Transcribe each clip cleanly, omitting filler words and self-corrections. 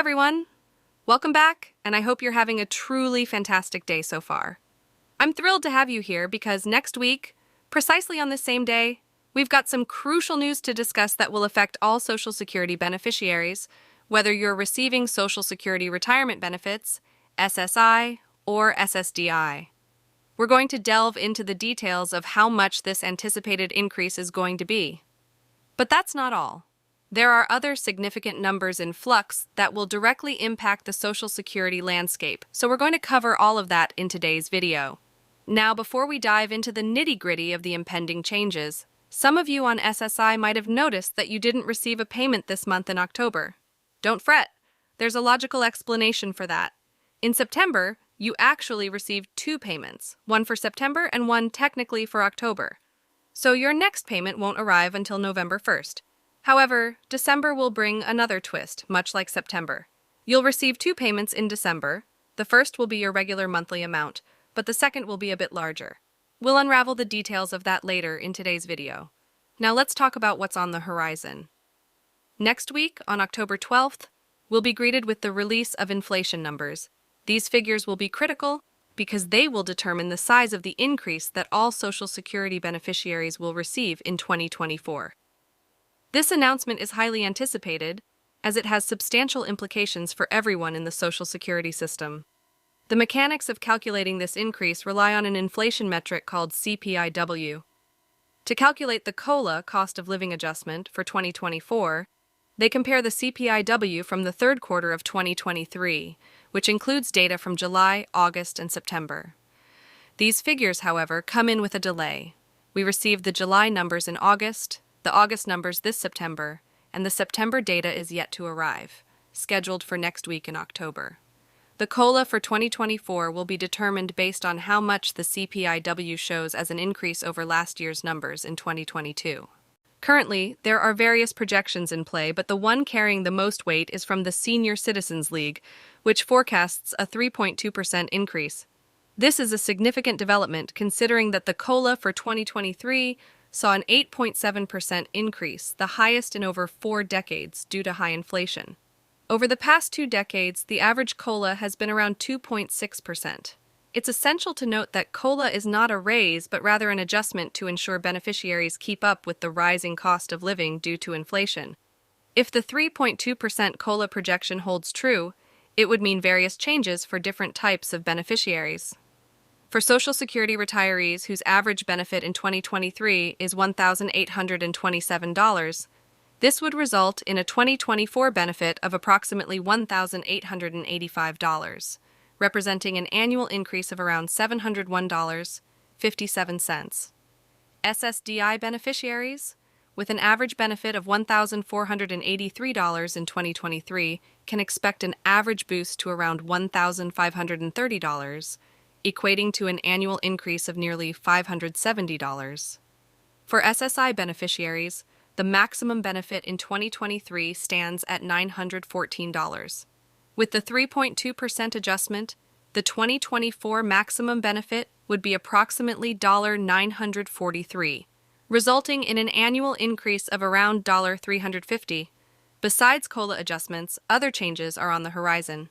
everyone! Welcome back, and I hope you're having a truly fantastic day so far. I'm thrilled to have you here because next week, precisely on this same day, we've got some crucial news to discuss that will affect all Social Security beneficiaries, whether you're receiving Social Security retirement benefits, SSI, or SSDI. We're going to delve into the details of how much this anticipated increase is going to be. But that's not all. There are other significant numbers in flux that will directly impact the Social Security landscape, so we're going to cover all of that in today's video. Now, before we dive into the nitty-gritty of the impending changes, some of you on SSI might have noticed that you didn't receive a payment this month in October. Don't fret, there's a logical explanation for that. In September, you actually received two payments, one for September and one technically for October. So your next payment won't arrive until November 1st. However, December will bring another twist, much like September. You'll receive two payments in December. The first will be your regular monthly amount, but the second will be a bit larger. We'll unravel the details of that later in today's video. Now let's talk about what's on the horizon. Next week, on October 12th, we'll be greeted with the release of inflation numbers. These figures will be critical because they will determine the size of the increase that all Social Security beneficiaries will receive in 2024. This announcement is highly anticipated, as it has substantial implications for everyone in the Social Security system. The mechanics of calculating this increase rely on an inflation metric called CPIW. To calculate the COLA cost of living adjustment for 2024, they compare the CPIW from the third quarter of 2023, which includes data from July, August, and September. These figures, however, come in with a delay. We received the July numbers in August, the August numbers this September, and the September data is yet to arrive, scheduled for next week in October. The COLA for 2024 will be determined based on how much the CPIW shows as an increase over last year's numbers in 2022. Currently, there are various projections in play, but the one carrying the most weight is from the Senior Citizens League, which forecasts a 3.2% increase. This is a significant development considering that the COLA for 2023 saw an 8.7% increase, the highest in over 4 decades due to high inflation. Over the past 2 decades, the average COLA has been around 2.6%. It's essential to note that COLA is not a raise, but rather an adjustment to ensure beneficiaries keep up with the rising cost of living due to inflation. If the 3.2% COLA projection holds true, it would mean various changes for different types of beneficiaries. For Social Security retirees whose average benefit in 2023 is $1,827, this would result in a 2024 benefit of approximately $1,885, representing an annual increase of around $701.57. SSDI beneficiaries, with an average benefit of $1,483 in 2023, can expect an average boost to around $1,530, equating to an annual increase of nearly $570. For SSI beneficiaries, the maximum benefit in 2023 stands at $914. With the 3.2% adjustment, the 2024 maximum benefit would be approximately $943, resulting in an annual increase of around $350. Besides COLA adjustments, other changes are on the horizon.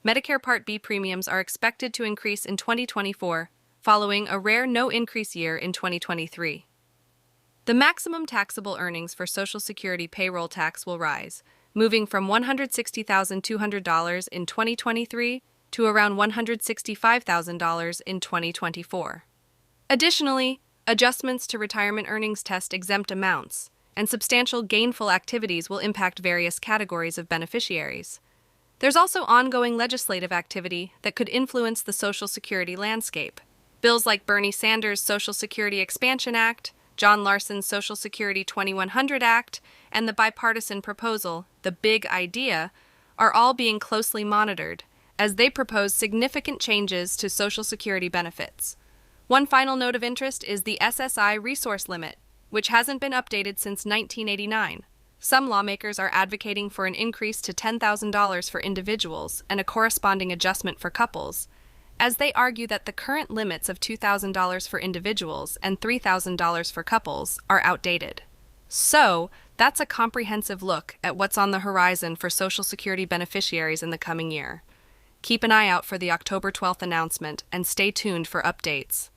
Medicare Part B premiums are expected to increase in 2024, following a rare no-increase year in 2023. The maximum taxable earnings for Social Security payroll tax will rise, moving from $160,200 in 2023 to around $165,000 in 2024. Additionally, adjustments to retirement earnings test exempt amounts, and substantial gainful activities will impact various categories of beneficiaries. There's also ongoing legislative activity that could influence the Social Security landscape. Bills like Bernie Sanders' Social Security Expansion Act, John Larson's Social Security 2100 Act, and the bipartisan proposal, the Big Idea, are all being closely monitored as they propose significant changes to Social Security benefits. One final note of interest is the SSI resource limit, which hasn't been updated since 1989. Some lawmakers are advocating for an increase to $10,000 for individuals and a corresponding adjustment for couples, as they argue that the current limits of $2,000 for individuals and $3,000 for couples are outdated. So, That's a comprehensive look at what's on the horizon for Social Security beneficiaries in the coming year. Keep an eye out for the October 12th announcement and stay tuned for updates.